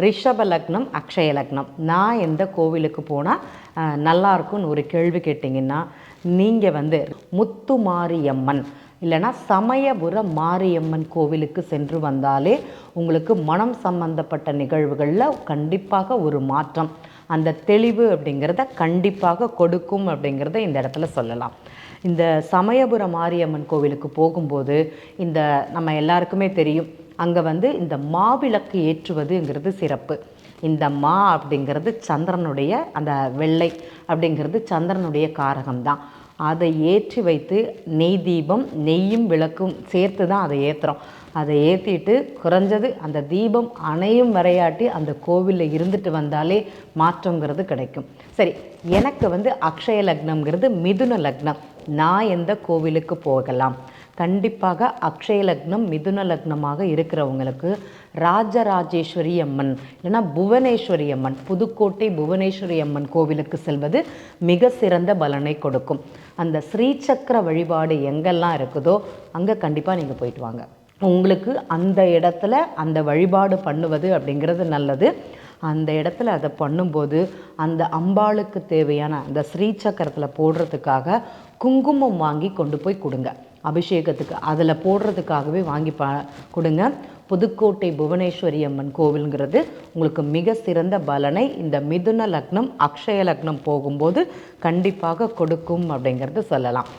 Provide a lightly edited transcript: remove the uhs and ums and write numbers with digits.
ரிஷப லக்னம், அக்ஷய லக்னம். நான் எந்த கோவிலுக்கு போனால் நல்லாயிருக்கும்னு ஒரு கேள்வி கேட்டிங்கன்னா, நீங்கள் முத்துமாரியம்மன் இல்லைனா சமயபுர மாரியம்மன் கோவிலுக்கு சென்று வந்தாலே உங்களுக்கு மனம் சம்பந்தப்பட்ட நிகழ்வுகளில் கண்டிப்பாக ஒரு மாற்றம், அந்த தெளிவு அப்படிங்கிறத கண்டிப்பாக கொடுக்கும் அப்படிங்கிறத இந்த இடத்துல சொல்லலாம். இந்த சமயபுர மாரியம்மன் கோவிலுக்கு போகும்போது இந்த நம்ம எல்லாருக்குமே தெரியும், அங்கே இந்த மாவிளக்கு ஏற்றுவதுங்கிறது சிறப்பு. இந்த அப்படிங்கிறது சந்திரனுடைய, அந்த வெள்ளை அப்படிங்கிறது சந்திரனுடைய காரகம்தான். அதை ஏற்றி வைத்து நெய் தீபம், நெய்யும் விளக்கும் சேர்த்து தான் அதை ஏற்றுறோம். அதை ஏற்றிட்டு குறைஞ்சது அந்த தீபம் அணையும் வரையாட்டி அந்த கோவிலில் இருந்துட்டு வந்தாலே மாற்றங்கிறது கிடைக்கும். சரி, எனக்கு அக்ஷய லக்னம்ங்கிறது மிதுன லக்னம். நான் எந்த கோவிலுக்கு போகலாம்? கண்டிப்பாக அக்ஷய லக்னம் மிதுன லக்னமாக இருக்கிறவங்களுக்கு ராஜராஜேஸ்வரி அம்மன் இல்லைன்னா புவனேஸ்வரி அம்மன், புதுக்கோட்டை புவனேஸ்வரி அம்மன் கோவிலுக்கு செல்வது மிக சிறந்த பலனை கொடுக்கும். அந்த ஸ்ரீசக்கர வழிபாடு எங்கெல்லாம் இருக்குதோ அங்கே கண்டிப்பாக நீங்கள் போயிட்டு வாங்க. உங்களுக்கு அந்த இடத்துல அந்த வழிபாடு பண்ணுவது அப்படிங்கிறது நல்லது. அந்த இடத்துல அதை பண்ணும்போது அந்த அம்பாளுக்கு தேவையான அந்த ஸ்ரீசக்கரத்தில் போடுறதுக்காக குங்குமம் வாங்கி கொண்டு போய் கொடுங்க. அபிஷேகத்துக்கு அதில் போடுறதுக்காகவே வாங்கி கொடுங்க. புதுக்கோட்டை புவனேஸ்வரி அம்மன் கோவிலுங்கிறது உங்களுக்கு மிக சிறந்த பலனை இந்த மிதுன லக்னம், அக்ஷய லக்னம் போகும்போது கண்டிப்பாக கொடுக்கும் அப்படிங்கிறது சொல்லலாம்.